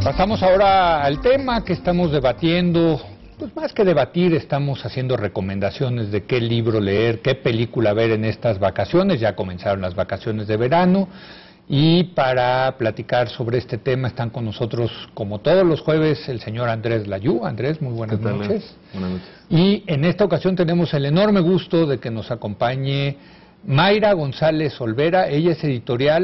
Pasamos ahora al tema que estamos debatiendo. Pues más que debatir, estamos haciendo recomendaciones de qué libro leer, qué película ver en estas vacaciones. Ya comenzaron las vacaciones de verano y para platicar sobre este tema están con nosotros, como todos los jueves, el señor Andrés Layú. Andrés, muy buenas noches. Buenas noches. Y en esta ocasión tenemos el enorme gusto de que nos acompañe Mayra González Olvera. Ella es editora,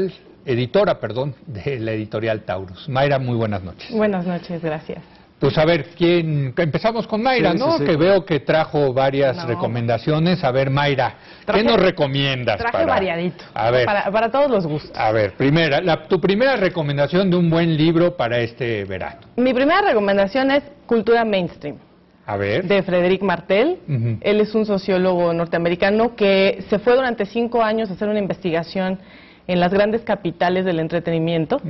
de la editorial Taurus. Mayra, muy buenas noches. Buenas noches, gracias. Pues a ver, empezamos con Mayra, sí, ¿no? sí. Que veo que trajo varias recomendaciones. A ver, Mayra, ¿qué nos recomiendas? Traje variadito, a ver, para todos los gustos. a ver, tu primera recomendación de un buen libro para este verano. Mi primera recomendación es Cultura Mainstream, A ver. de Frédéric Martel. Él es un sociólogo norteamericano que se fue durante 5 años a hacer una investigación en las grandes capitales del entretenimiento.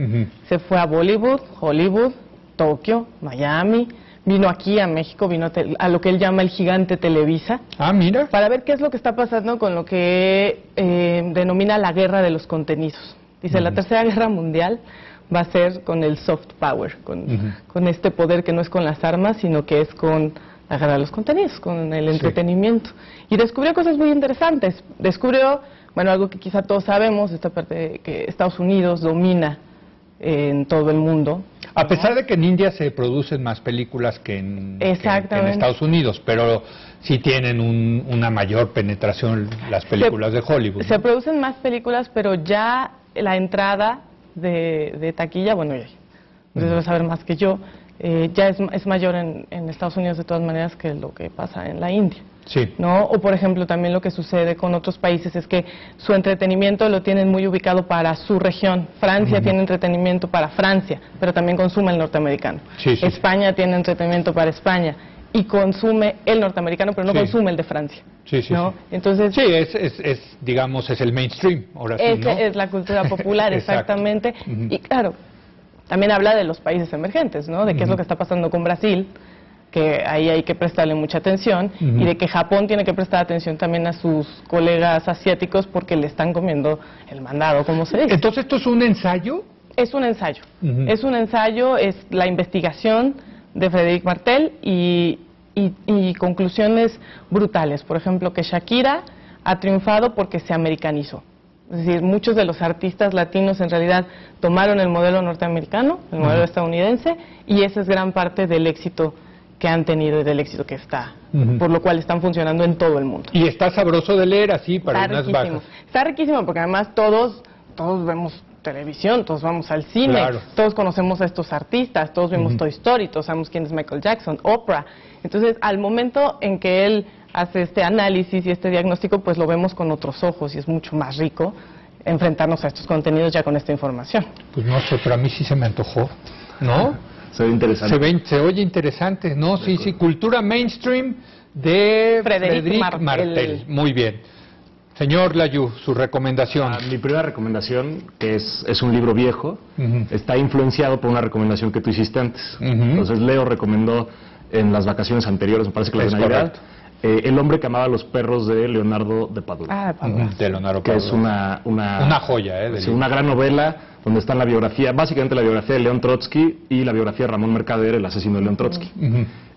Se fue a Bollywood, Hollywood, Tokio, Miami, vino aquí a México, vino a lo que él llama el gigante Televisa. Ah, mira. Para ver qué es lo que está pasando con lo que denomina la guerra de los contenidos. Dice, la tercera guerra mundial va a ser con el soft power, con este poder que no es con las armas, sino que es con la guerra de los contenidos, con el entretenimiento. Y descubrió cosas muy interesantes. Descubrió, bueno, algo que quizá todos sabemos, esta parte de que Estados Unidos domina en todo el mundo. A pesar de que en India se producen más películas que en Estados Unidos, pero sí tienen una mayor penetración las películas de Hollywood, ¿no? Se producen más películas, pero ya la entrada de taquilla, bueno, debes saber más que yo, ya es mayor en Estados Unidos de todas maneras que lo que pasa en la India. Sí. ¿No? O por ejemplo también lo que sucede con otros países es que su entretenimiento lo tienen muy ubicado para su región. Francia tiene entretenimiento para Francia, pero también consume el norteamericano. España tiene entretenimiento para España y consume el norteamericano, pero no consume el de Francia. ¿No? Entonces, sí, digamos, es el mainstream, ahora sí, ¿no? Es la cultura popular, exactamente. Y claro, también habla de los países emergentes, ¿no? De qué es lo que está pasando con Brasil, que ahí hay que prestarle mucha atención, y de que Japón tiene que prestar atención también a sus colegas asiáticos porque le están comiendo el mandado, como se dice. Entonces, ¿esto es un ensayo? Es un ensayo. Es un ensayo, es la investigación de Frédéric Martel y conclusiones brutales. Por ejemplo, que Shakira ha triunfado porque se americanizó. Es decir, muchos de los artistas latinos en realidad tomaron el modelo norteamericano, el modelo estadounidense, y esa es gran parte del éxito que han tenido y del éxito que está, por lo cual están funcionando en todo el mundo. Y está sabroso de leer así para unas bajas. Está riquísimo porque además todos vemos televisión, todos vamos al cine, todos conocemos a estos artistas, todos vemos Toy Story, todos sabemos quién es Michael Jackson, Oprah. Entonces, al momento en que él hace este análisis y este diagnóstico, pues lo vemos con otros ojos y es mucho más rico enfrentarnos a estos contenidos ya con esta información. Pues no sé, pero a mí sí se me antojó, ¿no? Se ve interesante. Se oye interesante, ¿no? Sí, Cultura Mainstream de Frédéric Martel. Muy bien. Señor Layú, su recomendación. Mi primera recomendación, que es un libro viejo, está influenciado por una recomendación que tú hiciste antes. Entonces, Leo recomendó en las vacaciones anteriores, me parece que la de Navidad, El hombre que amaba a los perros, de Leonardo de Padura. De Leonardo que Padura. Es una joya, una gran novela donde está la biografía, básicamente la biografía de León Trotsky y la biografía de Ramón Mercader, el asesino de León Trotsky.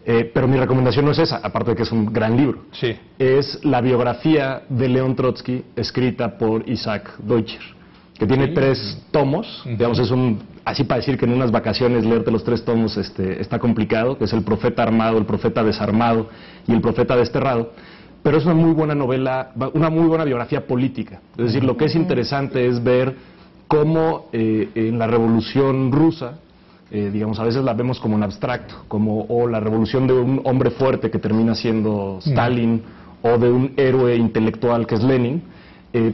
Pero mi recomendación no es esa, aparte de que es un gran libro. Es la biografía de León Trotsky escrita por Isaac Deutscher, que tiene 3 tomos. Digamos, es así para decir que en unas vacaciones leerte los 3 tomos está complicado, que es El profeta armado, El profeta desarmado y El profeta desterrado. Pero es una muy buena novela, una muy buena biografía política. Es decir, lo que es interesante es ver cómo en la Revolución Rusa, digamos, a veces la vemos como en abstracto, o la revolución de un hombre fuerte que termina siendo Stalin, o de un héroe intelectual que es Lenin,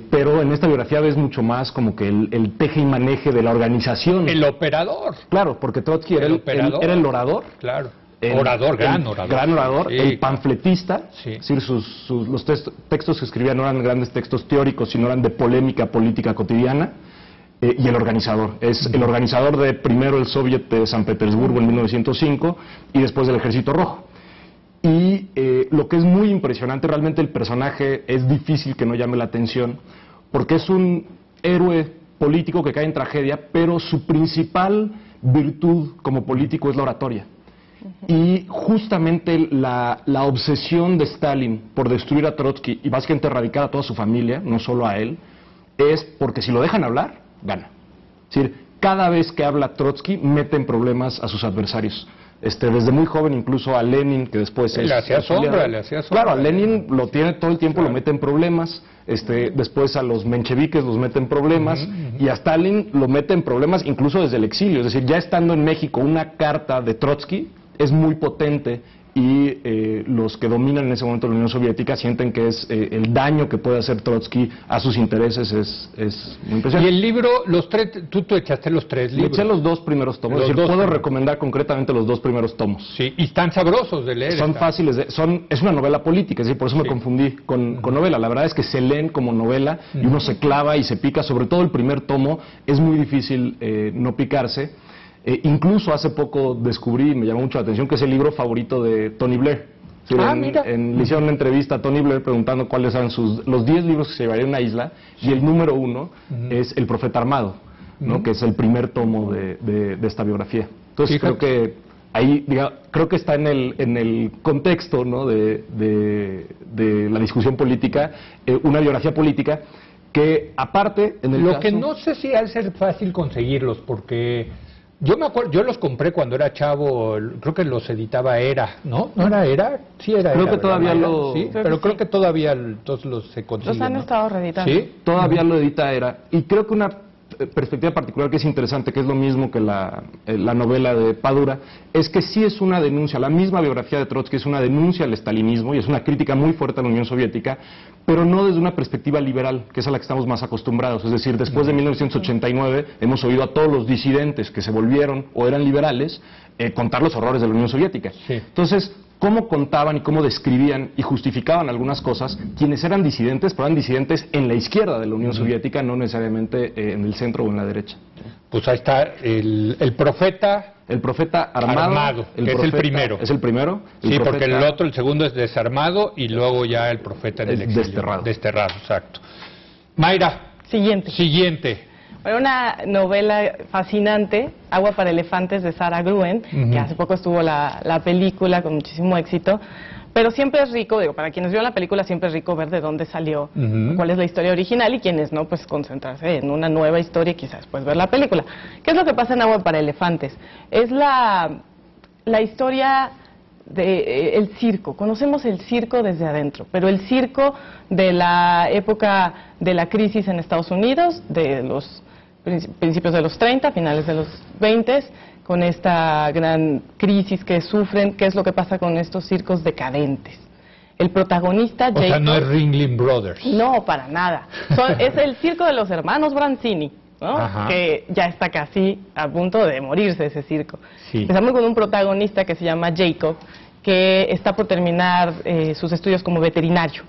pero en esta biografía ves mucho más como que el teje y maneje de la organización. El operador. Claro, porque Trotsky era el orador. Claro. Gran orador, el panfletista, es decir, los textos que escribía no eran grandes textos teóricos, sino eran de polémica política cotidiana. Y el organizador, es el organizador de primero el Soviet de San Petersburgo en 1905 y después del Ejército Rojo. Y lo que es muy impresionante, realmente el personaje es difícil que no llame la atención, porque es un héroe político que cae en tragedia, pero su principal virtud como político es la oratoria. Y justamente la obsesión de Stalin por destruir a Trotsky y básicamente erradicar a toda su familia, no solo a él, es porque si lo dejan hablar, gana. Es decir, cada vez que habla Trotsky mete en problemas a sus adversarios. Desde muy joven incluso a Lenin, que después le hacía sombra. Claro, a Lenin lo tiene todo el tiempo, claro. Lo mete en problemas. Después a los mencheviques los mete en problemas, y a Stalin lo mete en problemas incluso desde el exilio. Es decir, ya estando en México, una carta de Trotsky es muy potente, y los que dominan en ese momento la Unión Soviética sienten que es el daño que puede hacer Trotsky a sus intereses es muy impresionante. Y el libro, tú echaste los 3 libros. Eché los 2 primeros tomos, puedo recomendar concretamente los 2 primeros tomos. Sí, y están sabrosos de leer. Son fáciles, es una novela política, es decir, por eso me confundí con novela. La verdad es que se leen como novela y uno se clava y se pica, sobre todo el primer tomo, es muy difícil no picarse. Incluso hace poco descubrí, me llamó mucho la atención, que es el libro favorito de Tony Blair. Mira. Le hicieron una entrevista a Tony Blair preguntando cuáles eran los 10 libros que se llevarían a una isla, y el número 1 es El Profeta Armado, ¿no? Que es el primer tomo de esta biografía. Entonces creo que ahí, creo que está en el contexto, ¿no? de la discusión política, una biografía política que aparte en el Lo que no sé si ha de ser fácil conseguirlos, porque yo me acuerdo, yo los compré cuando era chavo, creo que los editaba Era, ¿no? ¿No era Era? Sí era Creo Era, que todavía lo... Sí, creo pero que creo que todavía todos se consiguen, los han estado reeditando. ¿Sí? Todavía lo edita Era, y creo que una perspectiva particular que es interesante, que es lo mismo que la novela de Padura, es que sí es una denuncia, la misma biografía de Trotsky es una denuncia al estalinismo y es una crítica muy fuerte a la Unión Soviética, pero no desde una perspectiva liberal, que es a la que estamos más acostumbrados. Es decir, después de 1989 hemos oído a todos los disidentes que se volvieron o eran liberales contar los horrores de la Unión Soviética. Sí. Entonces, cómo contaban y cómo describían y justificaban algunas cosas quienes eran disidentes, pero eran disidentes en la izquierda de la Unión Soviética, no necesariamente en el centro o en la derecha. Pues ahí está el profeta... El profeta armado, que es el primero. Es el primero. Sí, porque el segundo es desarmado, y luego ya el profeta en el exilio. Desterrado. Desterrado, exacto. Mayra. Siguiente. Bueno, una novela fascinante, Agua para elefantes, de Sarah Gruen, que hace poco estuvo la película con muchísimo éxito. Pero siempre es rico, para quienes vieron la película, siempre es rico ver de dónde salió, cuál es la historia original, y quienes no, pues concentrarse en una nueva historia y quizás después ver la película. ¿Qué es lo que pasa en Agua para elefantes? Es la historia del circo. Conocemos el circo desde adentro, pero el circo de la época de la crisis en Estados Unidos, de los principios de los 30, finales de los 20, con esta gran crisis que sufren. ¿Qué es lo que pasa con estos circos decadentes? El protagonista, Jacob... O sea, no es Ringling Brothers. No, para nada. Es el circo de los hermanos Branzini, ¿no? Que ya está casi a punto de morirse ese circo. Sí. Empezamos con un protagonista que se llama Jacob, que está por terminar sus estudios como veterinario.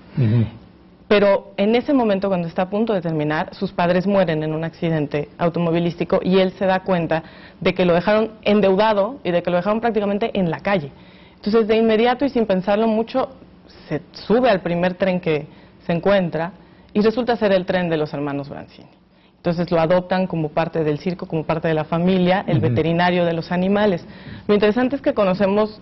Pero en ese momento, cuando está a punto de terminar, sus padres mueren en un accidente automovilístico, y él se da cuenta de que lo dejaron endeudado y de que lo dejaron prácticamente en la calle. Entonces, de inmediato y sin pensarlo mucho, se sube al primer tren que se encuentra, y resulta ser el tren de los hermanos Branzini. Entonces lo adoptan como parte del circo, como parte de la familia, el veterinario de los animales. Lo interesante es que conocemos,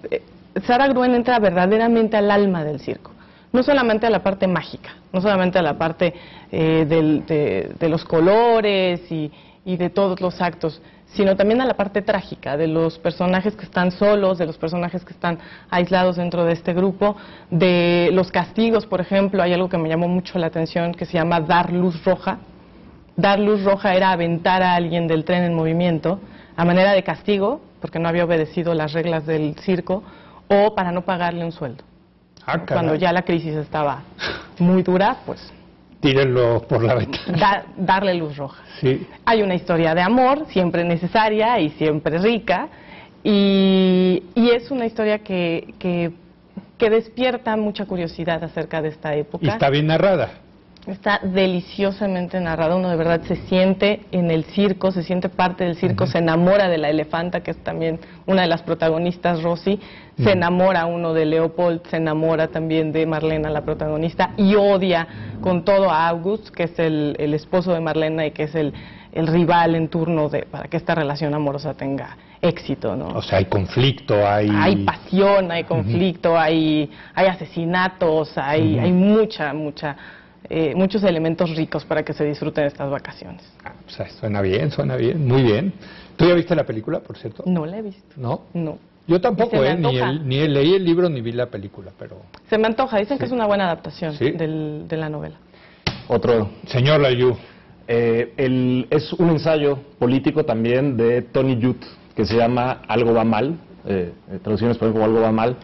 Sarah Gruen entra verdaderamente al alma del circo. No solamente a la parte mágica, no solamente a la parte de los colores y de todos los actos, sino también a la parte trágica, de los personajes que están solos, de los personajes que están aislados dentro de este grupo, de los castigos. Por ejemplo, hay algo que me llamó mucho la atención, que se llama dar luz roja. Dar luz roja era aventar a alguien del tren en movimiento a manera de castigo, porque no había obedecido las reglas del circo, o para no pagarle un sueldo. Cuando ya la crisis estaba muy dura, pues... Tírenlo por la ventana. Darle luz roja. Sí. Hay una historia de amor, siempre necesaria y siempre rica, y es una historia que despierta mucha curiosidad acerca de esta época. Y está bien narrada. Está deliciosamente narrada, uno de verdad se siente en el circo, se siente parte del circo, se enamora de la elefanta, que es también una de las protagonistas, Rosy, se enamora uno de Leopold, se enamora también de Marlena, la protagonista, y odia con todo a August, que es el esposo de Marlena y que es el rival en turno para que esta relación amorosa tenga éxito, ¿no? O sea, hay conflicto, hay pasión, hay conflicto, hay asesinatos, hay muchos elementos ricos para que se disfruten estas vacaciones. O sea, suena bien, muy bien. ¿Tú ya viste la película, por cierto? No la he visto. ¿No? No. Yo tampoco, ni leí el libro ni vi la película, pero... Se me antoja, dicen que es una buena adaptación de la novela. Otro. Señor Layú. Es un ensayo político también de Tony Judt, que se llama Algo va mal, traducciones por ejemplo, Algo va mal,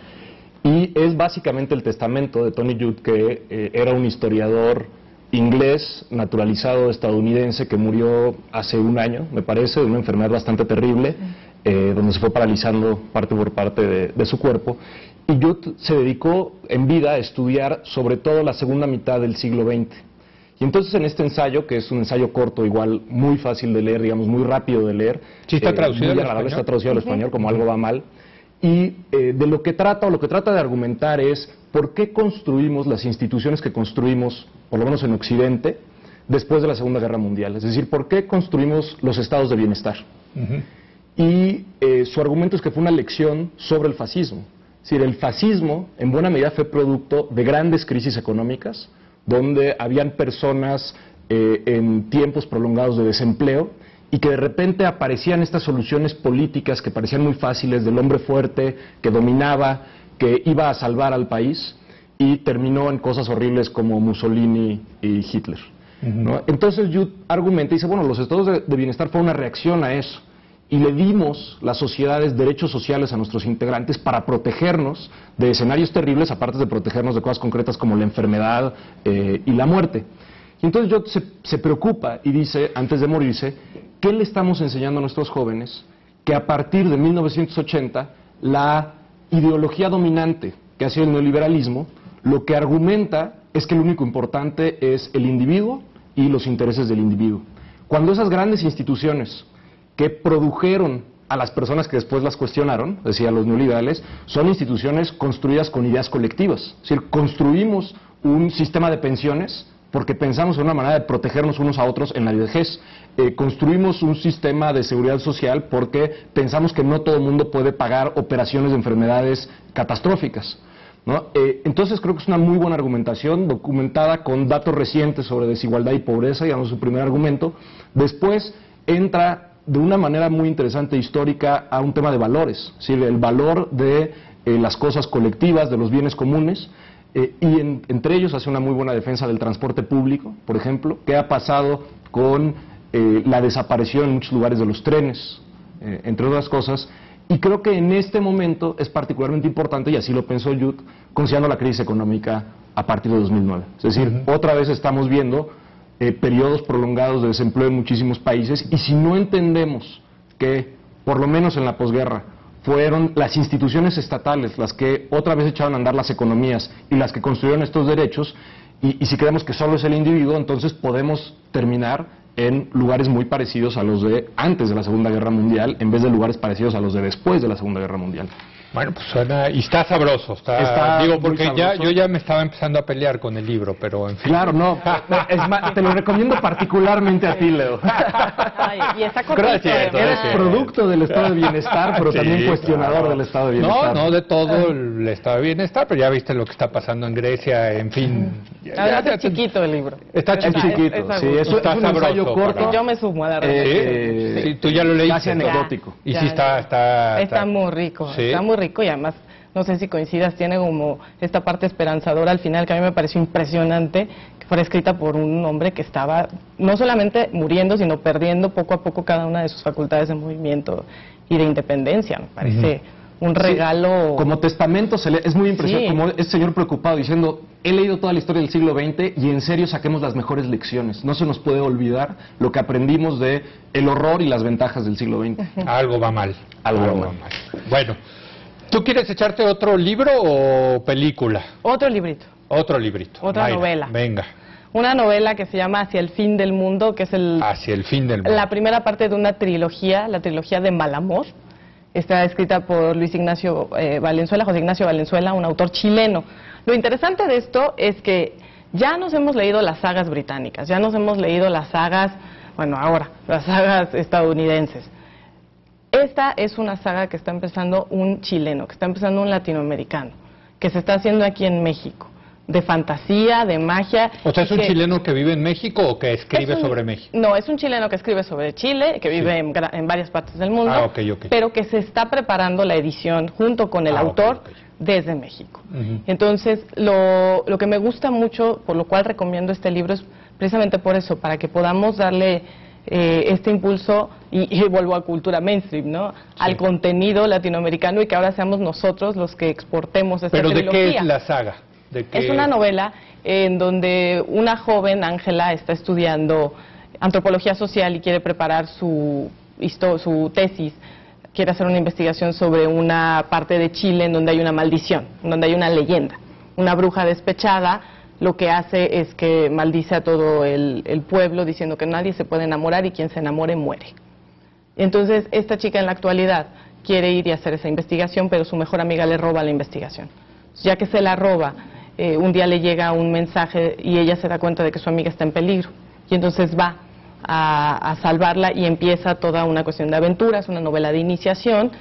y es básicamente el testamento de Tony Judt, que era un historiador inglés, naturalizado estadounidense, que murió hace un año, me parece, de una enfermedad bastante terrible, donde se fue paralizando parte por parte de su cuerpo. Y Judt se dedicó en vida a estudiar sobre todo la segunda mitad del siglo XX. Y entonces en este ensayo, que es un ensayo corto, igual muy fácil de leer, digamos muy rápido de leer, ¿sí está traducido al español? Está traducido al español como Algo va mal. Y de lo que trata de argumentar es por qué construimos las instituciones que construimos, por lo menos en Occidente, después de la Segunda Guerra Mundial. Es decir, por qué construimos los estados de bienestar. Y su argumento es que fue una lección sobre el fascismo. Es decir, el fascismo en buena medida fue producto de grandes crisis económicas, donde habían personas en tiempos prolongados de desempleo y que de repente aparecían estas soluciones políticas que parecían muy fáciles, del hombre fuerte que dominaba, que iba a salvar al país, y terminó en cosas horribles como Mussolini y Hitler, ¿no? Entonces Judt argumenta y dice, bueno, los estados de bienestar fue una reacción a eso, y le dimos, las sociedades, derechos sociales a nuestros integrantes para protegernos de escenarios terribles, aparte de protegernos de cosas concretas como la enfermedad y la muerte. Y entonces Judt se preocupa y dice, antes de morirse, ¿qué le estamos enseñando a nuestros jóvenes? Que a partir de 1980, la ideología dominante, que ha sido el neoliberalismo, lo que argumenta es que lo único importante es el individuo y los intereses del individuo. Cuando esas grandes instituciones que produjeron a las personas que después las cuestionaron, decía los neoliberales, son instituciones construidas con ideas colectivas. Es decir, construimos un sistema de pensiones porque pensamos en una manera de protegernos unos a otros en la vejez. Construimos un sistema de seguridad social porque pensamos que no todo el mundo puede pagar operaciones de enfermedades catastróficas, ¿no? Entonces creo que es una muy buena argumentación, documentada con datos recientes sobre desigualdad y pobreza, digamos su primer argumento. Después entra de una manera muy interesante histórica a un tema de valores, es decir, el valor de las cosas colectivas, de los bienes comunes, y entre ellos hace una muy buena defensa del transporte público, por ejemplo, que ha pasado con la desaparición en muchos lugares de los trenes, entre otras cosas, y creo que en este momento es particularmente importante, y así lo pensó Judt, considerando la crisis económica a partir de 2009. Es decir, otra vez estamos viendo periodos prolongados de desempleo en muchísimos países, y si no entendemos que, por lo menos en la posguerra, fueron las instituciones estatales las que otra vez echaron a andar las economías y las que construyeron estos derechos, y si creemos que solo es el individuo, entonces podemos terminar en lugares muy parecidos a los de antes de la Segunda Guerra Mundial, en vez de lugares parecidos a los de después de la Segunda Guerra Mundial. Bueno, pues suena, y está sabroso, digo, porque yo ya me estaba empezando a pelear con el libro, pero en fin. Claro, no, es más, te lo recomiendo particularmente a ti, Leo. Ay, y está cortito. Eres producto del estado de bienestar, pero también cuestionador del estado de bienestar. No de todo el estado de bienestar, pero ya viste lo que está pasando en Grecia, en fin. Está chiquito el libro. Está chiquito, sí, es un ensayo corto. Yo me sumo a la verdad. Sí, tú ya lo leíste. Casi anecdótico. Y sí está muy rico, ¿sí? Está muy rico, y además, no sé si coincidas, tiene como esta parte esperanzadora al final que a mí me pareció impresionante, que fuera escrita por un hombre que estaba no solamente muriendo, sino perdiendo poco a poco cada una de sus facultades de movimiento y de independencia. Me parece un regalo. Sí, como testamento es muy impresionante, como este señor preocupado diciendo, he leído toda la historia del siglo XX y en serio saquemos las mejores lecciones. No se nos puede olvidar lo que aprendimos de el horror y las ventajas del siglo XX. Algo va mal. Algo va mal. Bueno, ¿tú quieres echarte otro libro o película? Otro librito. Otro librito. Otra novela. Venga. Una novela que se llama Hacia el fin del mundo, que es Hacia el fin del mundo. La primera parte de una trilogía, la trilogía de Malamor. Está escrita por José Ignacio Valenzuela, un autor chileno. Lo interesante de esto es que ya nos hemos leído las sagas británicas, ya nos hemos leído las sagas bueno, ahora, las sagas estadounidenses. Esta es una saga que está empezando un chileno, que está empezando un latinoamericano, que se está haciendo aquí en México, de fantasía, de magia. O sea, ¿es un chileno que vive en México o que escribe sobre México? No, es un chileno que escribe sobre Chile, que vive en varias partes del mundo, pero que se está preparando la edición junto con el autor desde México. Entonces, lo que me gusta mucho, por lo cual recomiendo este libro, es precisamente por eso, para que podamos darle este impulso y vuelvo a cultura mainstream, ¿no? Al contenido latinoamericano y que ahora seamos nosotros los que exportemos esta trilogía. ¿Pero de qué es la saga? Es una novela en donde una joven, Ángela, está estudiando antropología social y quiere preparar su tesis. Quiere hacer una investigación sobre una parte de Chile en donde hay una maldición, en donde hay una leyenda. Una bruja despechada lo que hace es que maldice a todo el pueblo diciendo que nadie se puede enamorar y quien se enamore muere. Entonces, esta chica en la actualidad quiere ir y hacer esa investigación, pero su mejor amiga le roba la investigación. Ya que se la roba, un día le llega un mensaje y ella se da cuenta de que su amiga está en peligro. Y entonces va a salvarla y empieza toda una cuestión de aventuras, una novela de iniciación,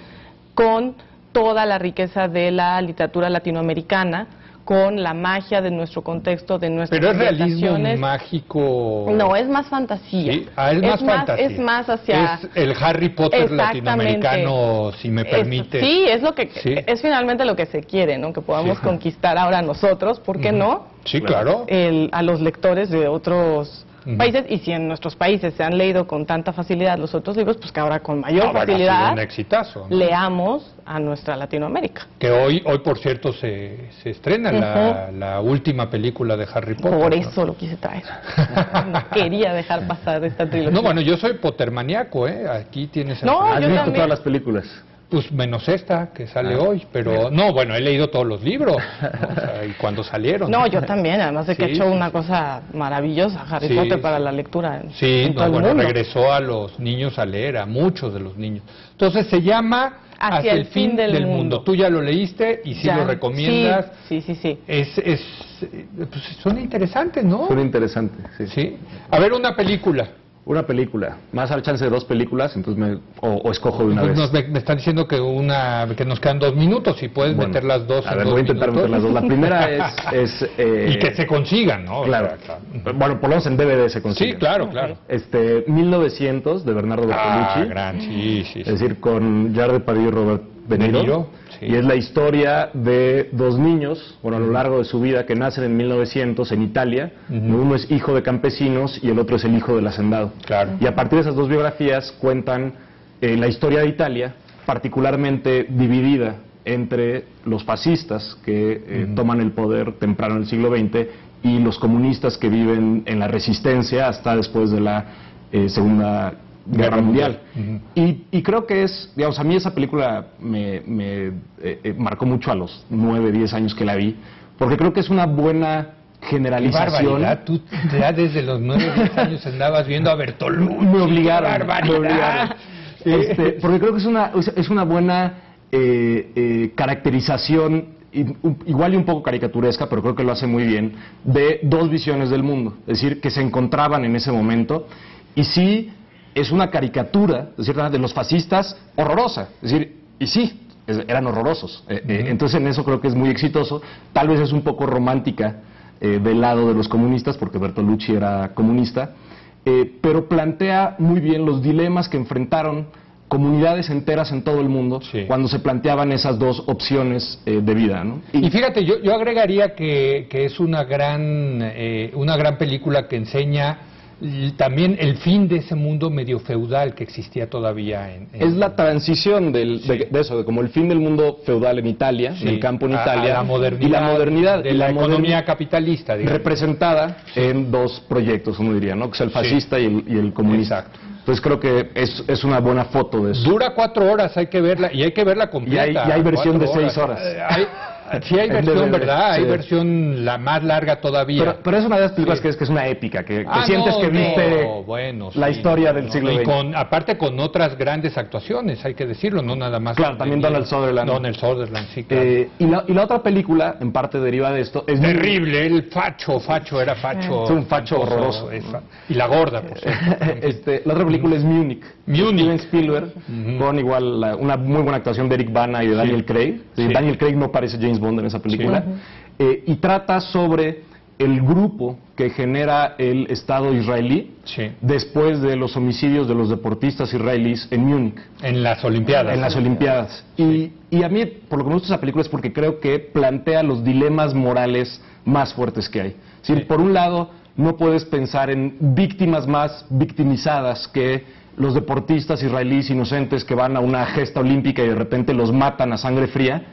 con toda la riqueza de la literatura latinoamericana, con la magia de nuestro contexto, de nuestras ambientaciones. ¿Pero es realismo mágico? No, es más fantasía. ¿Sí? Es más fantasía. Es más hacia... Es el Harry Potter latinoamericano, si me permite. Sí, es lo que es finalmente lo que se quiere, ¿no? Que podamos conquistar ahora nosotros, ¿por qué no? Sí, claro. A los lectores de otros países, y si en nuestros países se han leído con tanta facilidad los otros libros, pues que ahora con mayor facilidad un exitazo, ¿no? leamos a nuestra Latinoamérica. Que hoy por cierto, se estrena la última película de Harry Potter. Por eso lo quise traer. No quería dejar pasar esta trilogía. No, bueno, yo soy pottermaníaco, ¿eh? Aquí tienes... No, ¿Has visto todas las películas? Pues menos esta que sale hoy, pero no, bueno, he leído todos los libros, ¿no? O sea, y cuando salieron. No, yo también, además de que ha hecho una cosa maravillosa, Harry Potter para la lectura. En todo el mundo. Regresó a los niños a leer, a muchos de los niños. Entonces se llama Hacia el fin del mundo. Tú ya lo leíste y sí lo recomiendas. Sí. Pues suena interesante, ¿no? Suena interesante, sí. A ver, una película. Una película, más al chance de 2 películas, entonces o escojo de una vez. Me están diciendo que nos quedan 2 minutos y puedes meter las dos. A ver, voy a intentar meter las dos. La primera es y que se consigan, ¿no? Claro. Bueno, por lo menos en DVD se consigue. Sí, claro. 1900 de Bernardo Bertolucci. Gran, sí. Es decir, con Gerard Depardieu y Robert De Niro. Y es la historia de 2 niños, a lo largo de su vida, que nacen en 1900 en Italia. Uno es hijo de campesinos y el otro es el hijo del hacendado. Claro. Y a partir de esas 2 biografías cuentan la historia de Italia, particularmente dividida entre los fascistas que toman el poder temprano en el siglo XX y los comunistas que viven en la resistencia hasta después de la Segunda Guerra Mundial. Y creo que digamos, a mí esa película me marcó mucho a los 9, 10 años que la vi, porque creo que es una buena generalización. ¡Qué barbaridad! Tú ya desde los 9, 10 años andabas viendo a Bertolucci. Me obligaron. Porque creo que es una buena caracterización, igual y un poco caricaturesca, pero creo que lo hace muy bien, de 2 visiones del mundo. Es decir, que se encontraban en ese momento, y sí es una caricatura, de cierta manera, de los fascistas horrorosa. Es decir, y sí, eran horrorosos. Entonces en eso creo que es muy exitoso. Tal vez es un poco romántica del lado de los comunistas, porque Bertolucci era comunista, pero plantea muy bien los dilemas que enfrentaron comunidades enteras en todo el mundo cuando se planteaban esas 2 opciones de vida, ¿no? Y fíjate, yo agregaría que es una gran película que enseña también el fin de ese mundo medio feudal que existía todavía es la transición de eso, de como el fin del mundo feudal en Italia, del campo en Italia, la modernidad, y la modernidad de la economía capitalista, digamos, representada en 2 proyectos, uno diría, ¿no? Que es el fascista y el comunista. Exacto. Entonces creo que es una buena foto de eso. Dura 4 horas, hay que verla, y hay que verla completa. Y hay versión de 6 horas. Sí hay versión, ¿verdad? Hay versión la más larga todavía. Pero es una de las películas que es una épica, que sientes que viste la historia del siglo XX. Y aparte con otras grandes actuaciones, hay que decirlo, no nada más. Claro, también Donald Sutherland. Donald Sutherland, sí, claro. Y la otra película, en parte deriva de esto, es... Terrible, el facho era facho. Es un facho horroroso. Y la gorda, por cierto. La otra película es Munich. Steven Spielberg, con igual una muy buena actuación de Eric Bana y de Daniel Craig. Daniel Craig no parece James Bond en esa película. Y trata sobre el grupo que genera el Estado israelí después de los homicidios de los deportistas israelíes en Múnich. En las Olimpiadas. En las Olimpiadas. Y a mí, por lo que me gusta esa película es porque creo que plantea los dilemas morales más fuertes que hay. Es decir, por un lado, no puedes pensar en víctimas más victimizadas que los deportistas israelíes inocentes que van a una gesta olímpica y de repente los matan a sangre fría,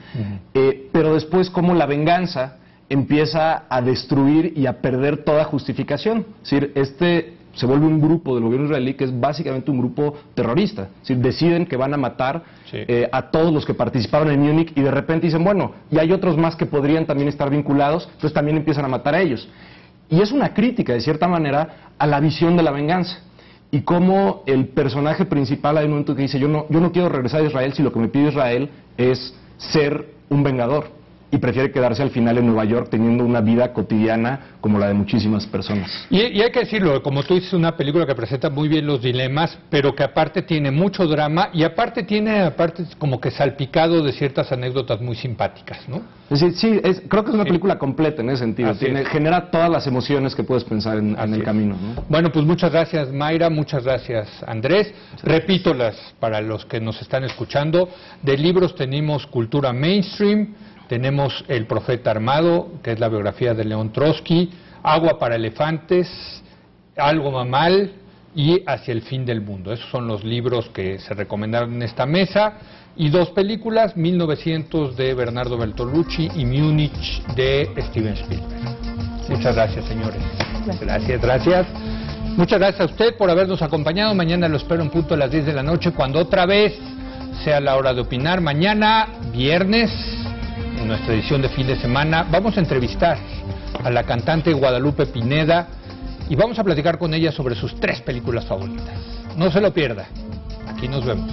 pero después como la venganza empieza a destruir y a perder toda justificación. Es decir, se vuelve un grupo del gobierno israelí que es básicamente un grupo terrorista. Es decir, deciden que van a matar a todos los que participaron en Múnich y de repente dicen, bueno, y hay otros más que podrían también estar vinculados, entonces también empiezan a matar a ellos. Y es una crítica, de cierta manera, a la visión de la venganza. Y cómo el personaje principal hay un momento que dice, yo no quiero regresar a Israel si lo que me pide Israel es ser un vengador. Y prefiere quedarse al final en Nueva York teniendo una vida cotidiana como la de muchísimas personas. Y hay que decirlo, como tú dices, una película que presenta muy bien los dilemas, pero que aparte tiene mucho drama y aparte tiene como que salpicado de ciertas anécdotas muy simpáticas, ¿no? Sí, creo que es una película completa en ese sentido. Genera todas las emociones que puedes pensar en el camino, ¿no? Bueno, pues muchas gracias Mayra, muchas gracias Andrés. Repítolas para los que nos están escuchando. De libros tenemos Cultura Mainstream, tenemos El Profeta Armado, que es la biografía de León Trotsky, Agua para Elefantes, Algo Mamal y Hacia el Fin del Mundo. Esos son los libros que se recomendaron en esta mesa. Y dos películas, 1900 de Bernardo Bertolucci y Múnich de Steven Spielberg. Muchas gracias, señores. Gracias. Muchas gracias a usted por habernos acompañado. Mañana lo espero en punto a las 10 de la noche, cuando otra vez sea la hora de opinar. Mañana, viernes, en nuestra edición de fin de semana, vamos a entrevistar a la cantante Guadalupe Pineda y vamos a platicar con ella sobre sus 3 películas favoritas. No se lo pierda. Aquí nos vemos.